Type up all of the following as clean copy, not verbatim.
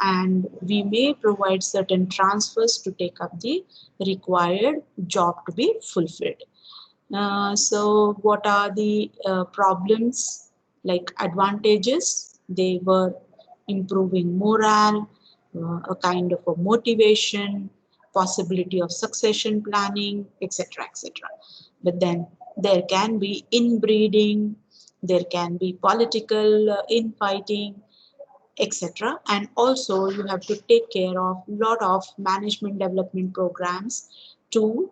and we may provide certain transfers to take up the required job to be fulfilled. So what are the problems? Like advantages? They were improving morale, a kind of a motivation, possibility of succession planning, etc., etc. But then there can be inbreeding, there can be political infighting, etc. And also you have to take care of lot of management development programs to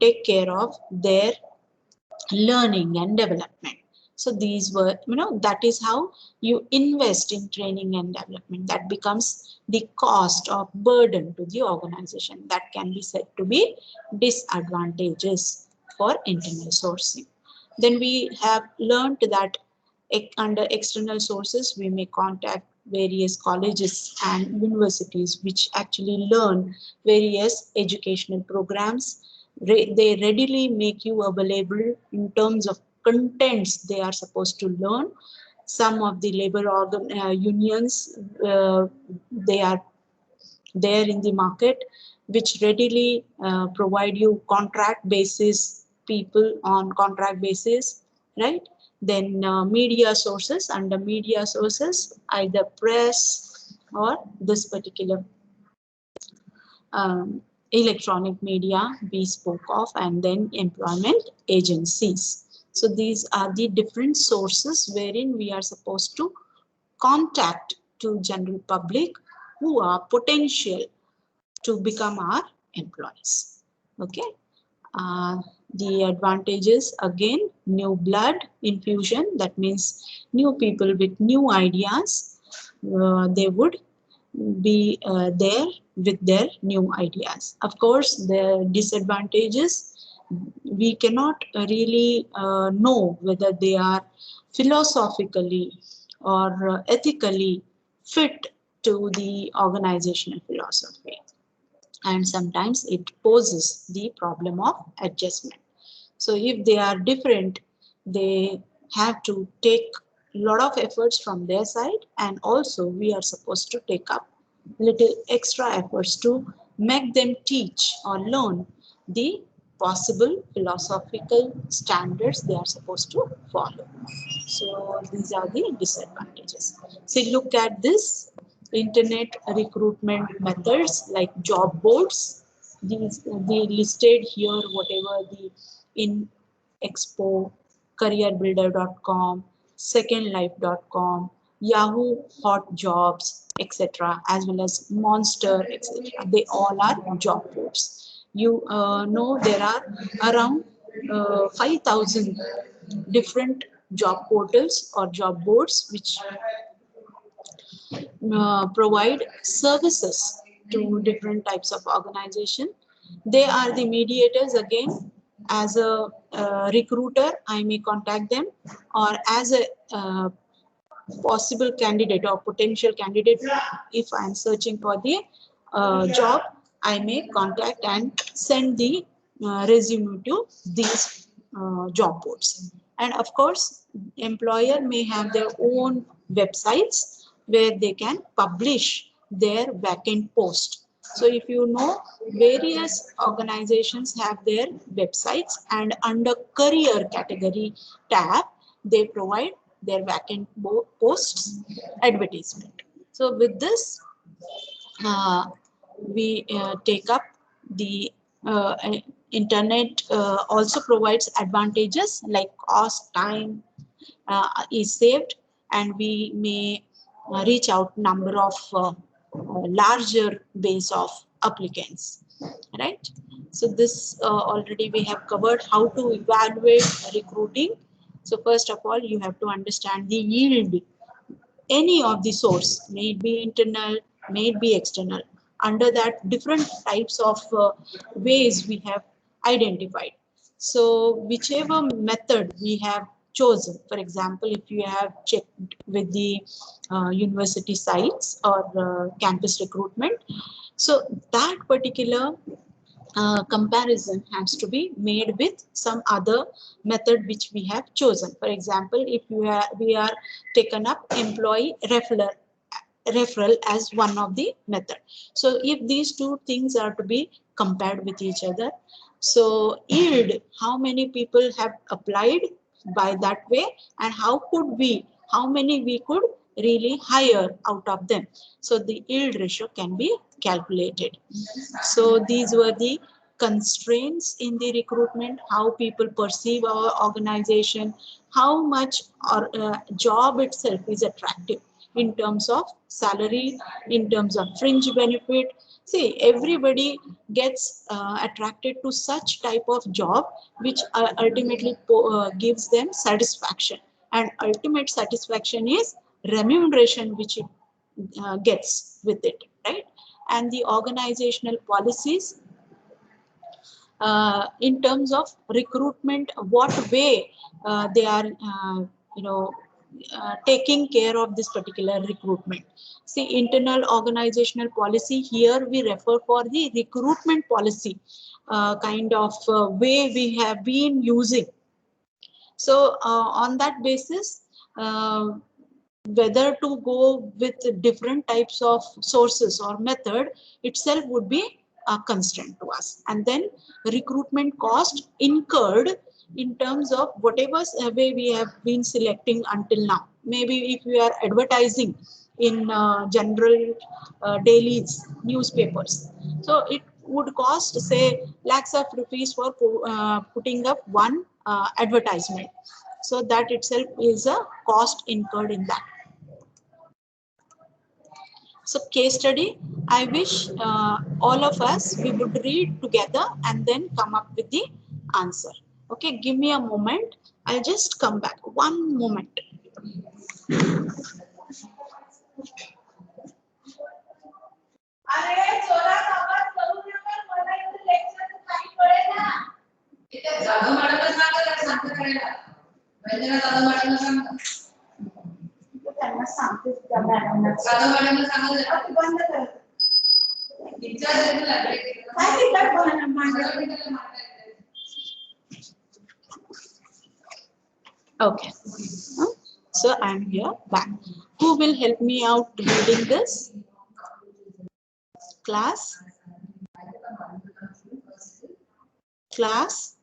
take care of their learning and development. So these were, that is how you invest in training and development. That becomes the cost or burden to the organization. That can be said to be disadvantages for internal sourcing. Then we have learned that under external sources, we may contact various colleges and universities which actually learn various educational programs. They readily make you available in terms of contents they are supposed to learn. Some of the labor unions, they are there in the market, which readily provide you contract basis people on contract basis, right? Then media sources, under media sources, either press or this particular electronic media we spoke of, and then employment agencies. So these are the different sources wherein we are supposed to contact to general public who are potential to become our employees. Okay. The advantages, again, new blood infusion. That means new people with new ideas. They would be there with their new ideas. Of course, the disadvantages, we cannot really know whether they are philosophically or ethically fit to the organizational philosophy. And sometimes it poses the problem of adjustment. So if they are different, they have to take a lot of efforts from their side, and also we are supposed to take up little extra efforts to make them teach or learn the possible philosophical standards they are supposed to follow. So these are the disadvantages. So look at this internet recruitment methods like job boards. These they listed here, whatever the in Expo, careerbuilder.com, secondlife.com, Yahoo Hot Jobs, etc., as well as Monster, etc. They all are job boards. You know there are around 5,000 different job portals or job boards which provide services to different types of organization. They are the mediators again. As a recruiter, I may contact them, or as a possible candidate or potential candidate, if I am searching for the job, I may contact and send the resume to these job boards. And of course, employer may have their own websites where they can publish their vacant post. So if you know, various organizations have their websites, and under career category tab, they provide their vacant posts advertisement. So with this, we take up the internet also provides advantages like cost, time is saved, and we may reach out number of larger base of applicants, right? So this already we have covered how to evaluate recruiting. So first of all, you have to understand the yield. Any of the source, may it be internal, may it be external. Under that, different types of ways we have identified. So whichever method we have chosen, for example, if you have checked with the university sites or campus recruitment, so that particular comparison has to be made with some other method which we have chosen. For example, if we are taken up employee referral referral as one of the method. So if these two things are to be compared with each other, so yield, how many people have applied by that way, and how many we could really hire out of them. So the yield ratio can be calculated. So these were the constraints in the recruitment, how people perceive our organization, how much our job itself is attractive in terms of salary, in terms of fringe benefit. See, everybody gets attracted to such type of job which ultimately gives them satisfaction, and ultimate satisfaction is remuneration which it gets with it, right? And the organizational policies in terms of recruitment, what way they are, you know, taking care of this particular recruitment. See, internal organizational policy, here we refer for the recruitment policy kind of way we have been using. So on that basis, whether to go with different types of sources or method itself would be a constraint to us. And then recruitment cost incurred in terms of whatever way we have been selecting until now. Maybe if we are advertising in general dailies, newspapers, so it would cost say lakhs of rupees for putting up one advertisement. So that itself is a cost incurred in that. So case study, I wish all of us, we would read together and then come up with the answer. Okay, give me a moment. I'll just come back. One moment. Okay, so I'm here back. Who will help me out reading this? Class? Class?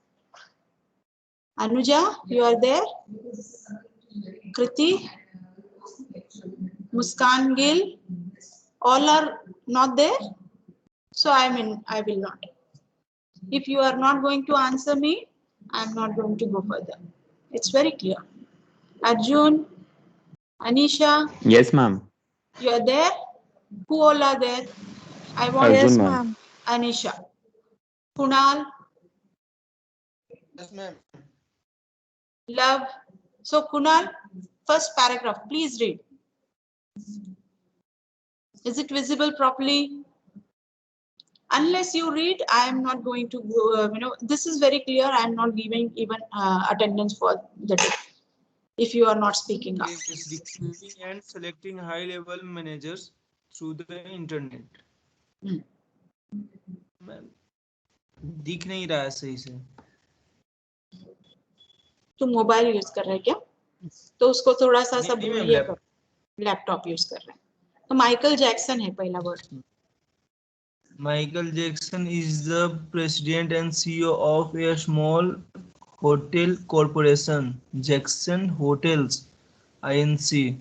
Anuja, you are there? Kriti? Muskan Gill? All are not there? So I will not. If you are not going to answer me, I'm not going to go further. It's very clear. Arjun, Anisha, Yes, ma'am. you are there? Who all are there? I want Arjun, Yes, ma'am. ma'am. Anisha. Kunal, Yes, ma'am. Love. So Kunal, first paragraph, please read. Is it visible properly? Unless you read, I am not going to go, this is very clear. I am not giving even attendance for the day if you are not speaking up. Is recruiting and selecting high-level managers through the internet. Hmm. Ma'am, दिख नहीं रहा है सही से. तुम mobile use कर रहे हैं क्या? तो उसको थोड़ा सा सब नहीं मैम, ये कर, लैपटॉप यूज कर रहे हैं. तो माइकल जैक्सन है पहला word. Michael Jackson is the president and CEO of a small hotel corporation, Jackson Hotels, INC,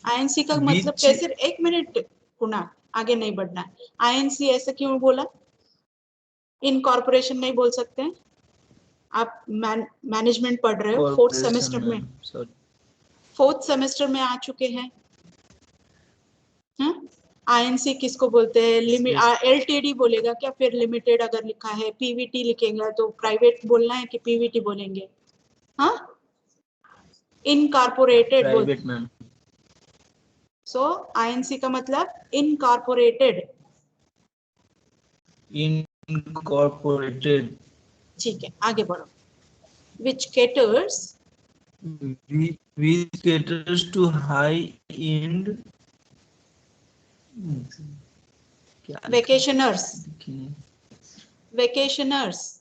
INC का मतलब which कैसे? एक मिनट कुणाल, आगे नहीं बढ़ना है. आईएनसी ऐसा क्यों बोला? इनकॉर्पोरेशन नहीं बोल सकते हैं? आप मैनेजमेंट पढ़ रहे हो, फोर्थ सेमेस्टर में, फोर्थ सेमेस्टर में आ चुके हैं. आईएनसी किसको बोलते हैं? एलटीडी बोलेगा क्या? फिर लिमिटेड अगर लिखा है, पीवीटी लिखेगा तो प्राइवेट बोलना है कि पीवीटी बोलेंगे? हाँ, इनकॉर्पोरेटेड बोलते हैं. सो आईएनसी का मतलब इनकॉर्पोरेटेड. incorporated, ठीक है, आगे बढ़ो. which caters which caters to high-end vacationers. Vacationers.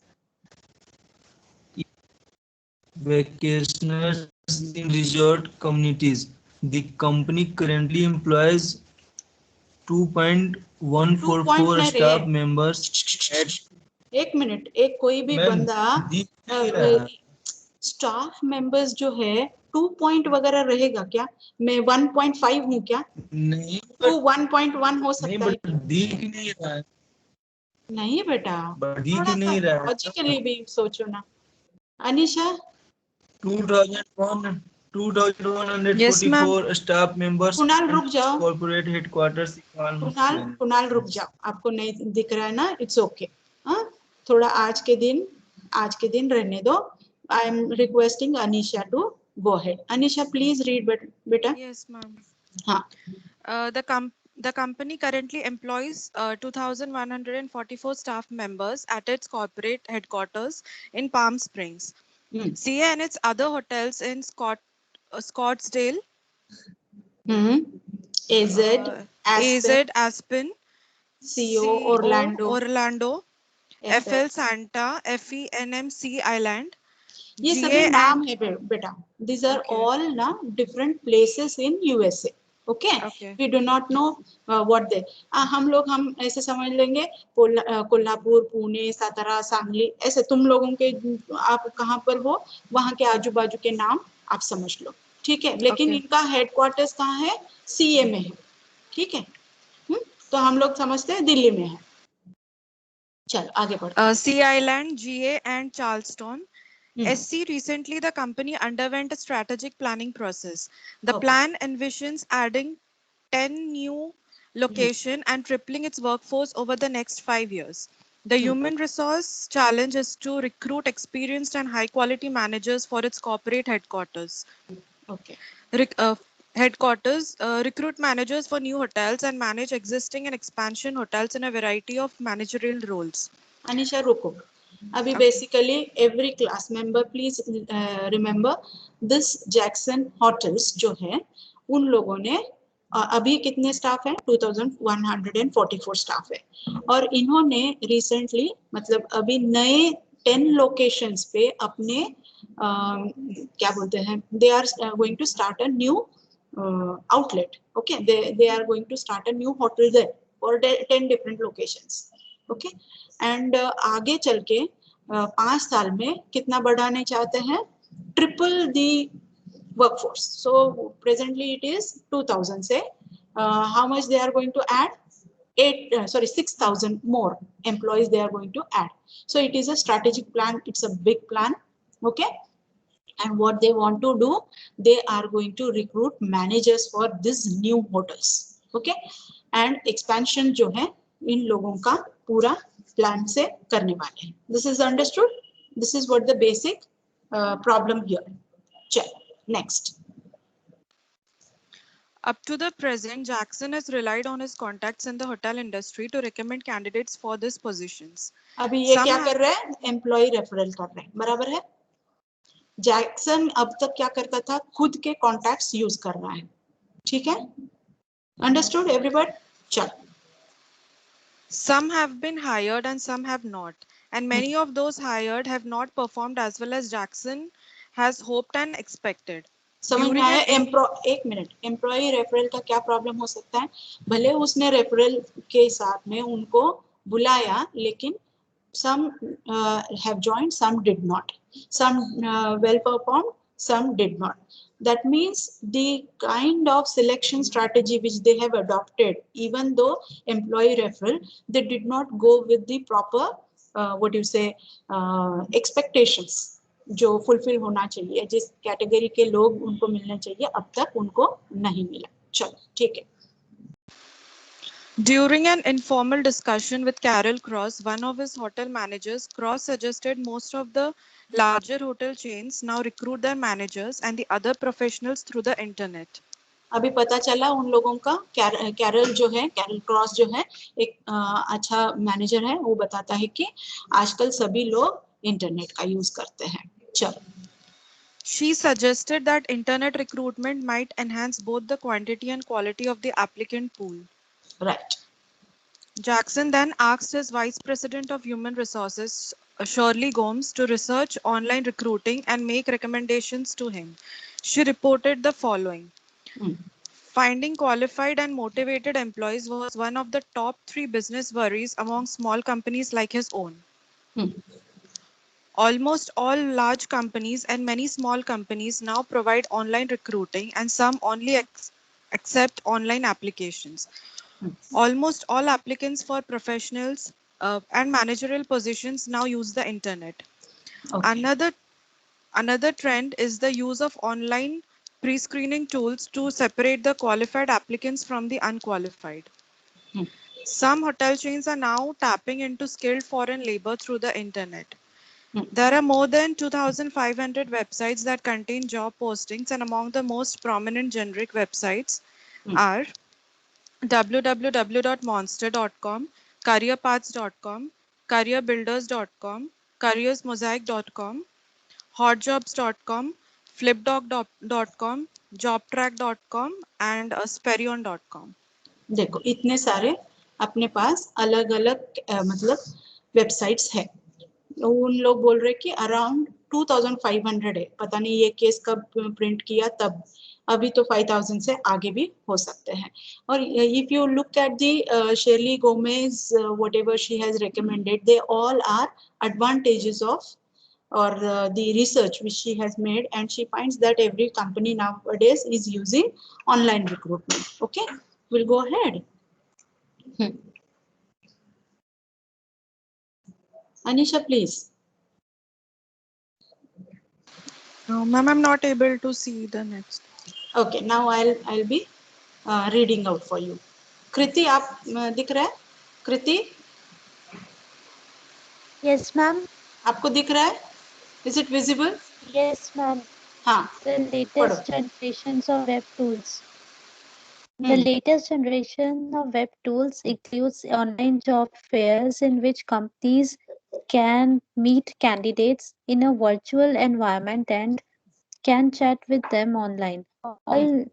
Vacationers in resort communities. The company currently employs 2.144 2 staff members at एक मिनट, एक कोई भी मैम बंदा दिख नहीं रहा स्टाफ मेंबर्स जो है 2 पॉइंट वगैरह रहेगा क्या? मैं 1.5 हूँ क्या? नहीं टू बट 1.1 हो नहीं सकता है बट क्या? दिख नहीं रहा है नहीं बेटा, बट दिख थोड़ा सा नहीं रहा है लॉजिकली भी सोचो ना। Anisha, 2001 Yes, ma'am. 2144 staff members Kunal and रुक जाओ, corporate headquarters in Kunal Palm. Kunal रुक जाओ, आपको नहीं दिख रहा है ना, इट्स ओके। हाँ, थोड़ा आज के दिन रहने दो। I am requesting Anisha to go ahead. Anisha please read बेटा। Yes, ma'am. हाँ, The company currently employs 2,144 staff members at its corporate headquarters in Palm Springs. CA and its other hotels in Scottsdale, AZ, AZ Aspen, Aspen, CO, CO Orlando, Orlando, FL। FL Santa, FENMC Island, ये सभी GA नाम and है बेटा। These are okay, all ना different places in USA. Okay, okay, we do not know what they। हम ऐसे समझ लेंगे कोल्हापुर, पुणे, सातारा, सांगली, ऐसे तुम लोगों के आप कहाँ पर हो वहाँ के आजू बाजू के नाम आप समझ लो, ठीक है। लेकिन okay. इनका हेडक्वार्टर्स कहाँ है? CA में है, ठीक है। तो हम लोग समझते हैं दिल्ली में है। चलो आगे बढ़ते हैं। Sea Island, GA and Charleston. Hmm, SC recently the company underwent a strategic planning process. The okay, plan envisions adding 10 new location and tripling its workforce over the next 5 years. The human resource challenge is to recruit experienced and high quality managers for its corporate headquarters. Okay. Rec- uh, recruit managers for new hotels and manage existing and expansion hotels in a variety of managerial roles. Anisha रुको, अभी Okay. Basically every class member please remember this Jackson hotels जो है उन लोगों ने अभी कितने staff है? 2144 स्टाफ है। और इन्होंने रिसेंटली मतलब अभी नए 10 लोकेशंस पे अपने क्या बोलते हैं, they are going to start a new outlet. Okay, they are going to start a new hotel there for 10 different locations. Okay, and आगे चल के 5 साल में कितना बढ़ाने चाहते हैं? Triple the workforce. So presently it is 2000 say how much they are going to add? 6,000 more employees they are going to add. So it is a strategic plan, it's a big plan. Okay, and what they want to do, they are going to recruit managers for this new hotels. Okay, and expansion जो है इन लोगों का पूरा plan से करने वाले हैं। This is understood, this is what the basic problem here. चलो next। Up to the present, Jackson has relied on his contacts in the hotel industry to recommend candidates for these positions. अभी ये Some क्या have कर रहे हैं? Employ referral कर रहे हैं, बराबर है। जैक्सन अब तक क्या करता था? खुद के कॉन्टैक्ट्स यूज कर रहा है, ठीक है। Understood everybody? चलो, Some have been hired and some have not, and many of those hired have not performed as well as Jackson has hoped and expected. समझ में During आया? an in एक मिनट, एम्प्लॉय रेफरल का क्या problem हो सकता है? भले उसने रेफरल के साथ में उनको बुलाया, लेकिन some have joined, some did not, some well performed, some did not. That means the kind of selection strategy which they have adopted, even though employee referral, they did not go with the proper what do you say expectations जो fulfil होना चाहिए, जिस category के लोग उनको मिलने चाहिए, अब तक उनको नहीं मिला। चलो ठीक है। During an informal discussion with Carol Cross, one of his hotel managers, Cross suggested most of the larger hotel chains now recruit their managers and the other professionals through the internet. अभी पता चला उन लोगों का, Carol जो है, Carol cross जो है एक अच्छा मैनेजर है, वो बताता है कि आजकल सभी लोग इंटरनेट का यूज करते हैं। चलो, She suggested that internet recruitment might enhance both the quantity and quality of the applicant pool. Right. Jackson then asked his Vice President of Human Resources, Shirley Gomes, to research online recruiting and make recommendations to him. She reported the following. Finding qualified and motivated employees was one of the top 3 business worries among small companies like his own. Almost all large companies and many small companies now provide online recruiting, and some only accept online applications. Almost all applicants for professionals and managerial positions now use the internet. Okay. Another trend is the use of online pre-screening tools to separate the qualified applicants from the unqualified. Hmm. Some hotel chains are now tapping into skilled foreign labor through the internet. Hmm. There are more than 2,500 websites that contain job postings, and among the most prominent generic websites are www.monster.com, careerpaths.com, careerbuilders.com, careersmosaic.com, hotjobs.com, flipdog.com, jobtrack.com and sperion.com. देखो इतने सारे अपने पास अलग अलग मतलब websites है. उन लोग बोल रहे कि अराउंड 2500 है. पता नहीं ये केस कब प्रिंट किया तब. अभी तो 5000 से आगे भी हो सकते हैं. और if you look at the Shirley Gomez whatever she has recommended, they all are advantages of or the research which she has made, and she finds that every company nowadays is using online recruitment. Okay, we'll go ahead. Anisha, please. No, ma'am, I'm not able to see the next. Okay, now I'll be reading out for you. कृति आप दिख रहा है? कृति Yes, ma'am. आपको दिख रहा है? Is it visible? Yes, ma'am. हाँ, The पढ़ो. latest generations of web tools. The latest generation of web tools includes online job fairs in which companies can meet candidates in a virtual environment and can chat with them online. All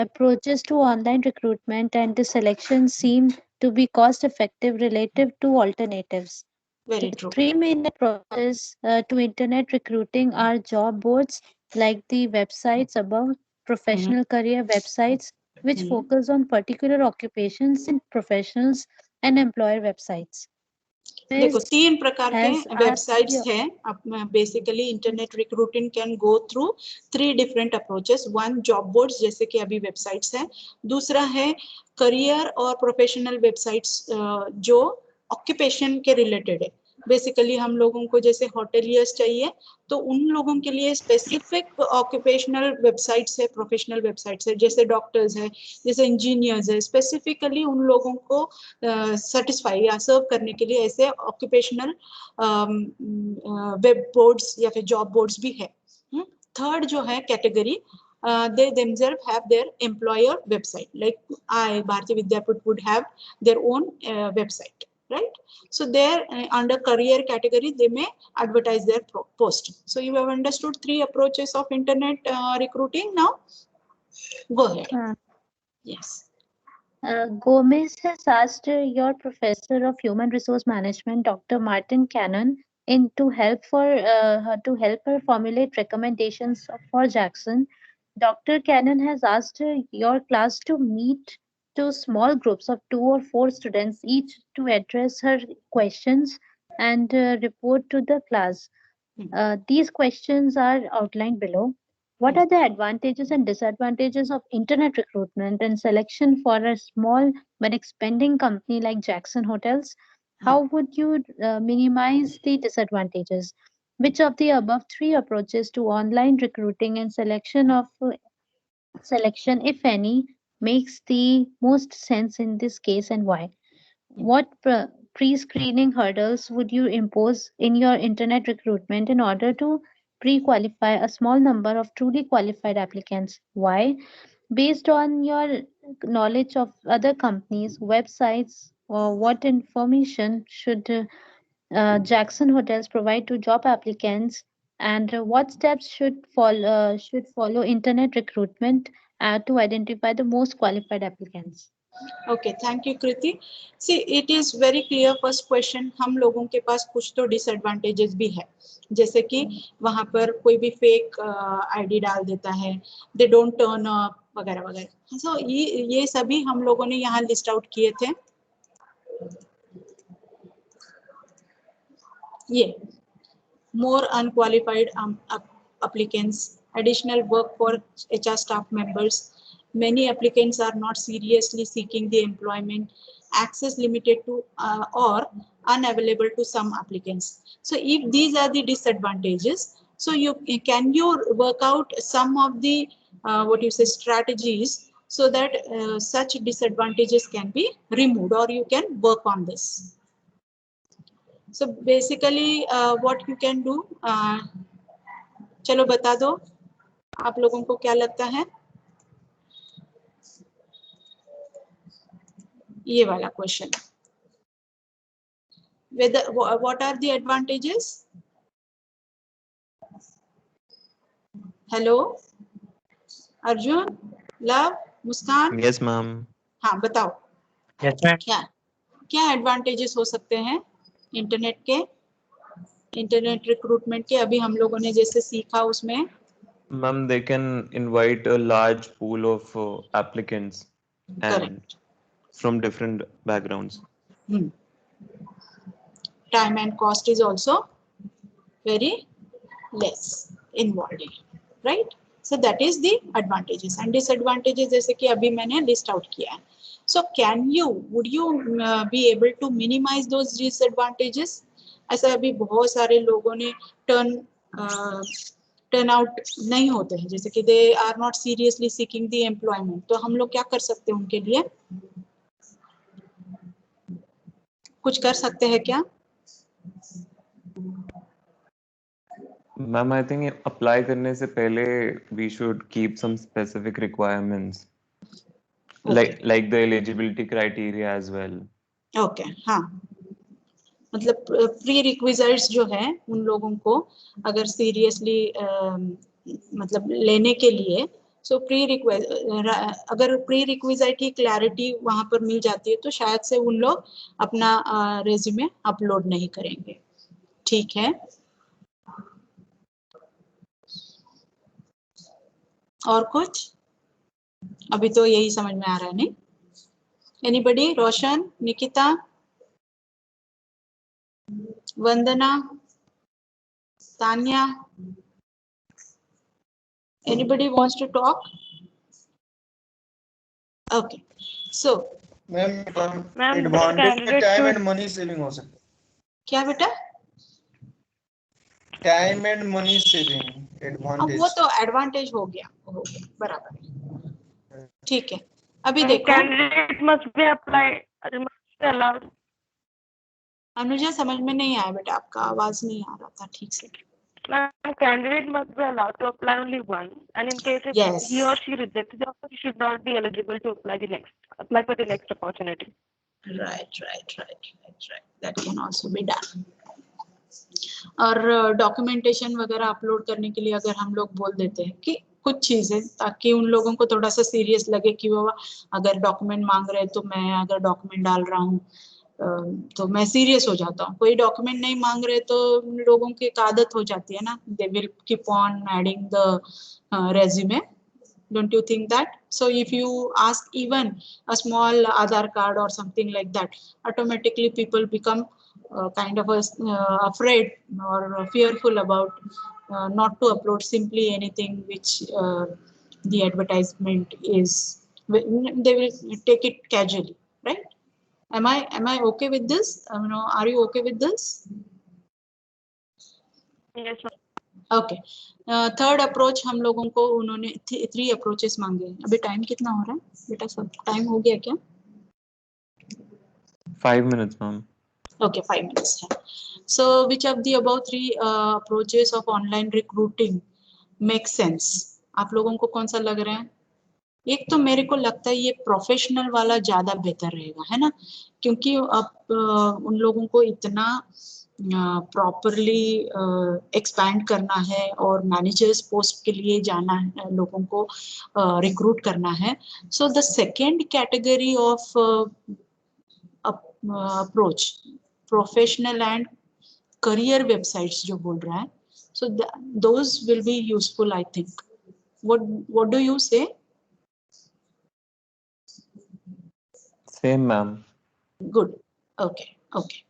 approaches to online recruitment and the selection seem to be cost effective relative to alternatives. Very The true. three main approaches to internet recruiting are job boards like the websites above, professional career websites, which focus on particular occupations in professionals, and employer websites. देखो This 3 प्रकार के has asked websites you. हैं. Basically internet recruiting can go through 3 different approaches. One job boards जैसे कि अभी websites हैं. दूसरा है करियर और प्रोफेशनल वेबसाइट्स जो ऑक्यूपेशन के रिलेटेड है. बेसिकली हम लोगों को जैसे होटेलियर्स चाहिए तो उन लोगों के लिए स्पेसिफिक ऑक्यूपेशनल वेबसाइट्स है, प्रोफेशनल वेबसाइट्स है, जैसे डॉक्टर्स है, जैसे इंजीनियर्स है. स्पेसिफिकली उन लोगों को सेटिस्फाई या सर्व करने के लिए ऐसे ऑक्यूपेशनल वेब बोर्ड्स या फिर जॉब बोर्ड्स भी है. थर्ड जो है category, they themselves have their employer website, like I Bharati Vidyaput would have their own website, right? So there under career category they may advertise their post. So you have understood 3 approaches of internet recruiting. Now go ahead. Yes. Gomez has asked your professor of human resource management, Dr. Martin Cannon, to help her formulate recommendations for Jackson. Dr. Cannon has asked your class to meet two small groups of 2 or 4 students each to address her questions and report to the class. These questions are outlined below. What are the advantages and disadvantages of internet recruitment and selection for a small but expanding company like Jackson Hotels? How would you minimize the disadvantages? Which of the above 3 approaches to online recruiting and selection, if any, makes the most sense in this case and why? What pre-screening hurdles would you impose in your internet recruitment in order to pre-qualify a small number of truly qualified applicants? Why? Based on your knowledge of other companies, websites, or what information should Jackson Hotels provide to job applicants, and what steps should follow internet recruitment to identify the most qualified applicants? Okay, thank you, Kriti. See, it is very clear. First question, हम लोगों के पास कुछ तो disadvantages भी है. जैसे कि वहाँ पर कोई भी fake ID डाल देता है. They don't turn up. वगैरह वगैरह। सो ये सभी हम लोगों ने यहाँ लिस्ट आउट किए थे। ये more unqualified applicants, additional work for HR staff members. Many applicants are not seriously seeking the employment, access limited to or unavailable to some applicants. So if these are the disadvantages, so can you work out some of the what you say strategies so that such disadvantages can be removed, or you can work on this. So basically what you can do, चलो बता दो आप लोगों को क्या लगता है। ये वाला question, whether what are the advantages? Hello Arjun, love, Muskan. Yes, ma'am. हाँ बताओ। Yes, ma'am. क्या क्या एडवांटेजेस हो सकते हैं इंटरनेट के, इंटरनेट रिक्रूटमेंट के? अभी हम लोगों ने जैसे सीखा उसमें Ma'am, they can invite a large pool of applicants and correct, from different backgrounds. time and cost is also very less involved, right? So that is the advantages and disadvantages जैसे कि अभी मैंने list out किया है. So would you be able to minimize those disadvantages? ऐसा अभी बहुत सारे लोगों ने टर्न आउट नहीं होते हैं, जैसे कि they are not seriously seeking the employment, तो हम लोग क्या कर सकते हैं उनके लिए? कुछ कर सकते हैं क्या? Ma'am, I think apply करने से पहले we should keep some specific requirements, like the eligibility criteria as well. Okay, हाँ, मतलब प्री रिक्विजिट्स जो है उन लोगों को अगर सीरियसली मतलब लेने के लिए, सो अगर प्री रिक्विजिट की क्लैरिटी वहां पर मिल जाती है तो शायद से उन लोग अपना रेज्यूमे अपलोड नहीं करेंगे. ठीक है, और कुछ? अभी तो यही समझ में आ रहा है नहीं? Anybody? Roshan, Nikita, Vandana, Tanya, anybody wants to talk? Okay, so ma'am Ma'am, advantage में candidate time should- and money saving हो सकता क्या बेटा? है. टाइम एंड मनी सेविंग अब एडवांटेज. वो तो एडवांटेज हो गया बराबर. ठीक है, अभी Ma'am, देखो candidate must be applied, must be allowed. Anuja, समझ में नहीं आया बेटा, आपका आवाज नहीं आ रहा था ठीक से. Ma'am, candidate must be allowed to apply only once, and in case if Yes. he or she rejects the offer, he should not be eligible to apply for the next opportunity. right, that can also be done. और documentation वगैरह upload करने के लिए अगर हम लोग बोल देते हैं कि कुछ चीजें, ताकि उन लोगों को थोड़ा सा सीरियस लगे कि वो अगर डॉक्यूमेंट मांग रहे हैं तो मैं अगर डॉक्यूमेंट डाल रहा हूँ तो मैं सीरियस हो जाता हूँ. कोई डॉक्यूमेंट नहीं मांग रहे तो लोगों की एक आदत हो जाती है ना, they will keep on adding the resume. Don't you think that? So if you ask even a small Aadhaar card or something like that, automatically people become kind of afraid or fearful about not to upload simply anything which the advertisement is. They will take it casually, right? Am I okay with this? Are you okay with this? Yes, ma'am. Okay, third approach हम लोगों को उन्होंने 3 approaches मांगे हैं. अभी time कितना हो रहा है बेटा? सब टाइम हो गया क्या? 5 minutes, ma'am. Okay, 5 minutes है. So which of the above 3 approaches of online recruiting make sense? आप लोगों को कौन सा लग रहा है? एक तो मेरे को लगता है ये प्रोफेशनल वाला ज्यादा बेहतर रहेगा, है ना, क्योंकि अब उन लोगों को इतना प्रॉपरली एक्सपैंड करना है और मैनेजर्स पोस्ट के लिए जाना है, लोगों को रिक्रूट करना है. So the second category of approach, professional and career websites जो बोल रहा है, so those will be useful I think. What do you से? Same, ma'am. Good. Okay. Okay.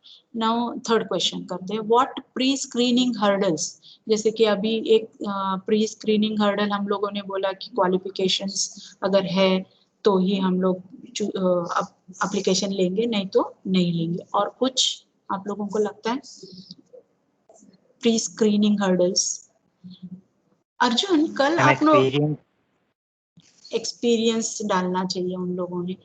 Now third question करते हैं. What pre screening hurdles. जैसे कि अभी एक प्री स्क्रीनिंग हर्डल हम लोगों ने बोला कि क्वालिफिकेशंस अगर है तो ही हम लोग एप्लीकेशन लेंगे, नहीं तो नहीं लेंगे. और कुछ आप लोगों को लगता है प्री स्क्रीनिंग हर्डल्स. अर्जुन, कल आप लोग एक्सपीरियंस डालना चाहिए उन लोगों ने.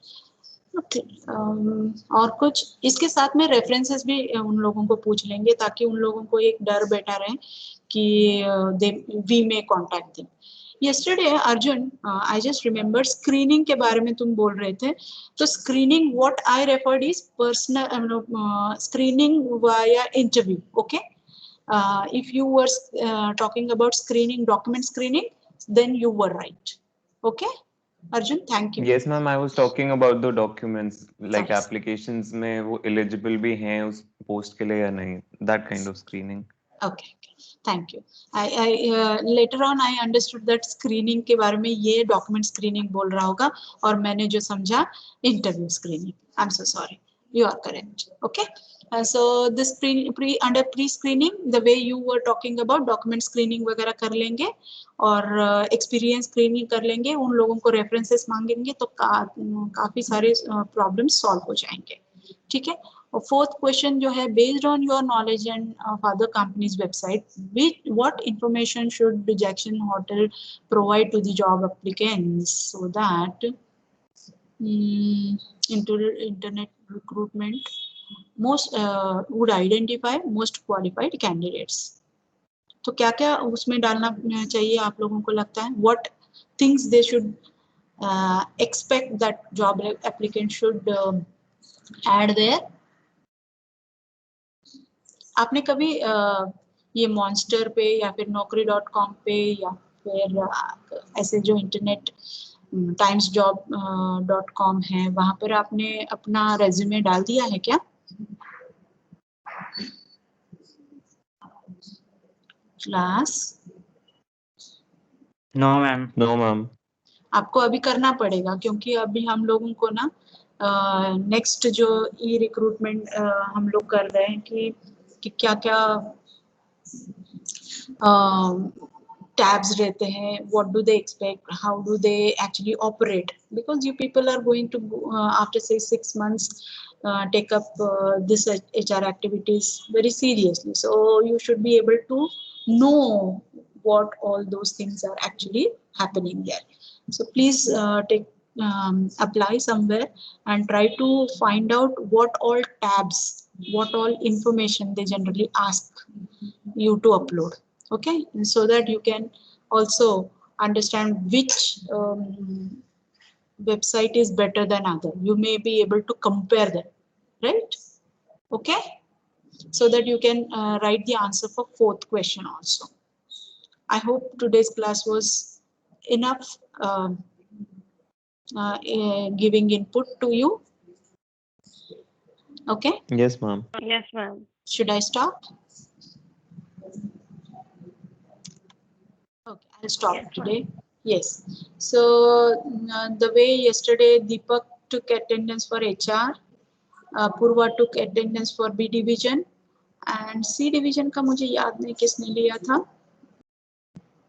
और कुछ इसके साथ में रेफरेंसेस भी उन लोगों को पूछ लेंगे ताकि उन लोगों को एक डर बैठा रहे कि we may contact them. Yesterday Arjun, I just remember screening के बारे में तुम बोल रहे थे. तो screening what I referred is personal screening via interview. Okay, if you were talking about screening, document screening, then you were right. Okay, Arjun, thank you. Yes, ma'am. I was talking about the documents, like Yes. applications में वो eligible भी हैं उस post के लिए या नहीं. That kind of screening. Okay, thank you. I later on I understood that screening के बारे में ये document screening बोल रहा होगा और मैंने जो समझा interview screening. I'm so sorry. You are correct. Okay. So this under pre-screening, the way you were talking about document screening वगैरह कर लेंगे और experience screening कर लेंगे. उन लोगों को references मांगेंगे तो काफी सारे problems solve हो जाएंगे. ठीक है. और फोर्थ क्वेश्चन जो है, based on your knowledge and of other companies website, what information should Jackson hotel provide to the job applicants so that internet recruitment most would identify most qualified candidates. तो क्या क्या उसमें डालना चाहिए आप लोगों को लगता है? What things they should expect that job applicant should add there. आपने कभी ये मॉन्स्टर पे या फिर naukri.com पे या फिर ऐसे जो इंटरनेट timesjob.com है वहां पर आपने अपना रेज्यूमे डाल दिया है क्या? Class? No ma'am. No, ma'am. आपको अभी करना पड़ेगा क्योंकि अभी हम लोगों को ना नेक्स्ट जो ई रिक्रूटमेंट हम लोग कर रहे हैं कि क्या क्या tabs रहते हैं, what do they expect, how do they actually operate, because you people are going to after say 6 months take up this HR activities very seriously, so you should be able to know what all those things are actually happening there. So please take apply somewhere and try to find out what all tabs, what all information they generally ask you to upload. Okay, and so that you can also understand which website is better than other. You may be able to compare them, right? Okay, so that you can write the answer for fourth question also. I hope today's class was enough giving input to you. Okay. Yes, ma'am. Yes, ma'am. Should I stop? Okay, I'll stop today. Yes. So the way yesterday Deepak took attendance for HR, Purva took attendance for B division, and C division का मुझे याद नहीं किसने लिया था.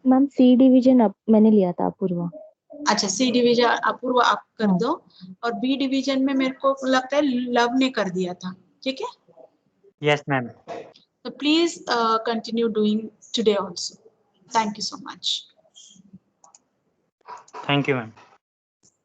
Ma'am सी division मैंने लिया था, अपूर्वा. अच्छा, सी डिवीजन अपूर्वा आप कर दो और बी डिवीजन में मेरे को लगता है लव ने कर दिया था. ठीक है. Yes, ma'am. So please continue doing today also. Thank you so much. Thank you, ma'am.